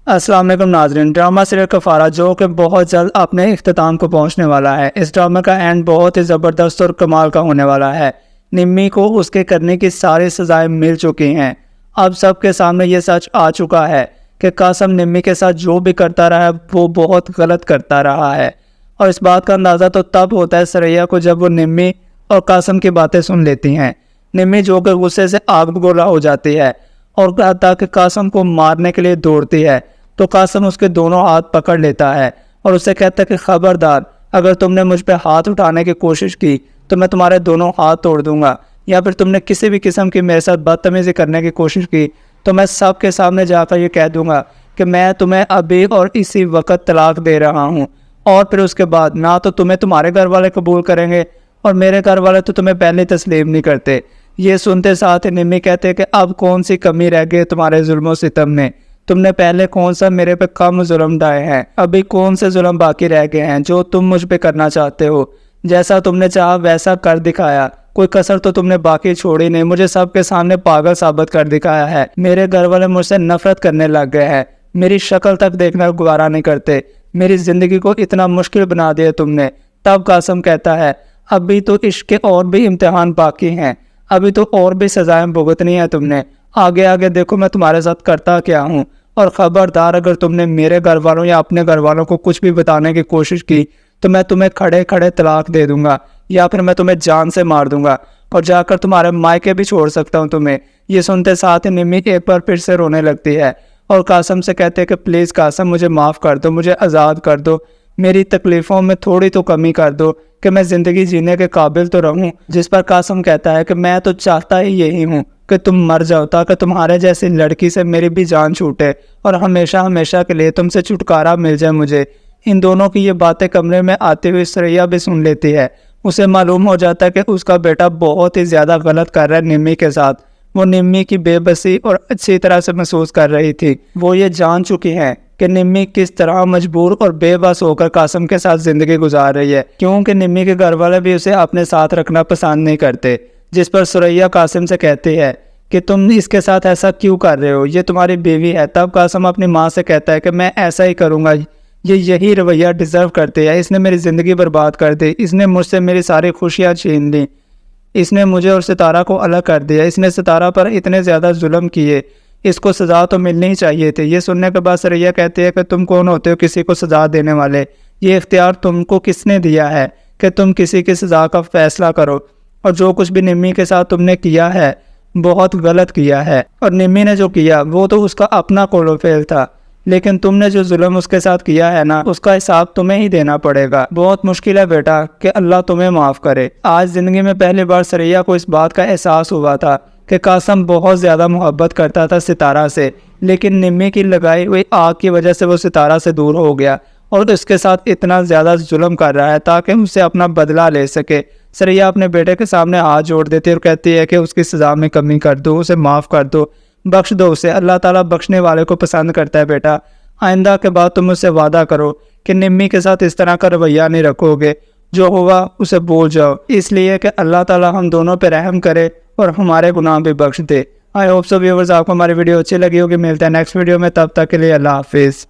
السلام علیکم ناظرین، ڈرامہ سیریل کفارہ جو کہ بہت جلد اپنے اختتام کو پہنچنے والا ہے۔ اس ڈرامہ کا اینڈ بہت ہی زبردست اور کمال کا ہونے والا ہے۔ نمی کو اس کے کرنے کی ساری سزائیں مل چکی ہیں۔ اب سب کے سامنے یہ سچ آ چکا ہے کہ قاسم نمی کے ساتھ جو بھی کرتا رہا ہے وہ بہت غلط کرتا رہا ہے، اور اس بات کا اندازہ تو تب ہوتا ہے ثریا کو جب وہ نمی اور قاسم کی باتیں سن لیتی ہیں۔ نمی جو کہ غصے سے آگ بگولا ہو جاتی ہے اور حتیٰ کہ قاسم کو مارنے کے لیے دوڑتی ہے، تو قاسم اس کے دونوں ہاتھ پکڑ لیتا ہے اور اسے کہتا ہے کہ خبردار، اگر تم نے مجھ پہ ہاتھ اٹھانے کی کوشش کی تو میں تمہارے دونوں ہاتھ توڑ دوں گا، یا پھر تم نے کسی بھی قسم کی میرے ساتھ بدتمیزی کرنے کی کوشش کی تو میں سب کے سامنے جا کر یہ کہہ دوں گا کہ میں تمہیں ابھی اور اسی وقت طلاق دے رہا ہوں، اور پھر اس کے بعد نہ تو تمہیں تمہارے گھر والے قبول کریں گے اور میرے گھر والے تو تمہیں پہلے تسلیم نہیں کرتے۔ یہ سنتے ساتھ نمی کہتے کہ اب کون سی کمی رہ گئی تمہارے ظلم و ستم میں؟ تم نے پہلے کون سا میرے پہ کم ظلم ڈھائے ہیں؟ ابھی کون سے ظلم باقی رہ گئے ہیں جو تم مجھ پہ کرنا چاہتے ہو؟ جیسا تم نے چاہا ویسا کر دکھایا، کوئی کسر تو تم نے باقی چھوڑی نہیں۔ مجھے سب کے سامنے پاگل ثابت کر دکھایا ہے۔ میرے گھر والے مجھ سے نفرت کرنے لگ گئے ہیں، میری شکل تک دیکھنا گوارا نہیں کرتے، میری زندگی کو اتنا مشکل بنا دیا تم نے۔ تب قاسم کہتا ہے ابھی تو عشق کے اور بھی امتحان باقی ہیں، ابھی تو اور بھی سزائیں بھگتنی ہیں تم نے، آگے آگے دیکھو میں تمہارے ساتھ کرتا کیا ہوں، اور خبردار اگر تم نے میرے گھر والوں یا اپنے گھر والوں کو کچھ بھی بتانے کی کوشش کی تو میں تمہیں کھڑے کھڑے طلاق دے دوں گا، یا پھر میں تمہیں جان سے مار دوں گا اور جا کر تمہارے مائکے بھی چھوڑ سکتا ہوں تمہیں۔ یہ سنتے ساتھ نمی ایک بار پھر سے رونے لگتی ہے اور قاسم سے کہتے ہیں کہ پلیز قاسم مجھے معاف کر دو، مجھے آزاد کر دو، میری تکلیفوں میں تھوڑی تو کمی کر دو کہ میں زندگی جینے کے قابل تو رہوں۔ جس پر قاسم کہتا ہے کہ میں تو چاہتا ہی یہی ہوں کہ تم مر جاؤ تاکہ تمہارے جیسی لڑکی سے میری بھی جان چھوٹے اور ہمیشہ ہمیشہ کے لیے تم سے چھٹکارا مل جائے مجھے۔ ان دونوں کی یہ باتیں کمرے میں آتے ہوئے ثریا بھی سن لیتی ہے۔ اسے معلوم ہو جاتا ہے کہ اس کا بیٹا بہت ہی زیادہ غلط کر رہا ہے نمی کے ساتھ۔ وہ نمی کی بے بسی اور اچھی طرح سے محسوس کر رہی تھی۔ وہ یہ جان چکی ہے کہ نمی کس طرح مجبور اور بے بس ہو کر قاسم کے ساتھ زندگی گزار رہی ہے، کیونکہ نمی کے گھر والے بھی اسے اپنے ساتھ رکھنا پسند نہیں کرتے۔ جس پر ثریا قاسم سے کہتی ہے کہ تم اس کے ساتھ ایسا کیوں کر رہے ہو، یہ تمہاری بیوی ہے۔ تب قاسم اپنی ماں سے کہتا ہے کہ میں ایسا ہی کروں گا، یہ یہی رویہ ڈیزرو کرتے ہیں، اس نے میری زندگی برباد کر دی، اس نے مجھ سے میری ساری خوشیاں چھین لی، اس نے مجھے اور ستارہ کو الگ کر دیا، اس نے ستارہ پر اتنے زیادہ ظلم کیے، اس کو سزا تو ملنی ہی چاہیے تھی۔ یہ سننے کے بعد ثریا کہتی ہے کہ تم کون ہوتے ہو کسی کو سزا دینے والے؟ یہ اختیار تم کو کس نے دیا ہے کہ تم کسی کی سزا کا فیصلہ کرو؟ اور جو کچھ بھی نمی کے ساتھ تم نے کیا ہے بہت غلط کیا ہے، اور نمی نے جو کیا وہ تو اس کا اپنا قول و فعل تھا، لیکن تم نے جو ظلم اس کے ساتھ کیا ہے نا، اس کا حساب تمہیں ہی دینا پڑے گا۔ بہت مشکل ہے بیٹا کہ اللہ تمہیں معاف کرے۔ آج زندگی میں پہلی بار ثریا کو اس بات کا احساس ہوا تھا کہ قاسم بہت زیادہ محبت کرتا تھا ستارہ سے، لیکن نمی کی لگائی ہوئی آگ کی وجہ سے وہ ستارہ سے دور ہو گیا اور اس کے ساتھ اتنا زیادہ ظلم کر رہا ہے تاکہ اسے اپنا بدلہ لے سکے۔ ثریا اپنے بیٹے کے سامنے ہاتھ جوڑ دیتی ہے اور کہتی ہے کہ اس کی سزا میں کمی کر دو، اسے معاف کر دو، بخش دو اسے، اللہ تعالیٰ بخشنے والے کو پسند کرتا ہے۔ بیٹا آئندہ کے بعد تم مجھ سے وعدہ کرو کہ نمی کے ساتھ اس طرح کا رویہ نہیں رکھو گے، جو ہوا اسے بھول جاؤ، اس لیے کہ اللہ تعالیٰ ہم دونوں پہ رحم کرے اور ہمارے گناہ بھی بخش دے۔ آئی ہوپ سو ویورز آپ کو ہماری ویڈیو اچھی لگی ہوگی۔ ملتے ہیں نیکسٹ ویڈیو میں، تب تک کے لیے اللہ حافظ۔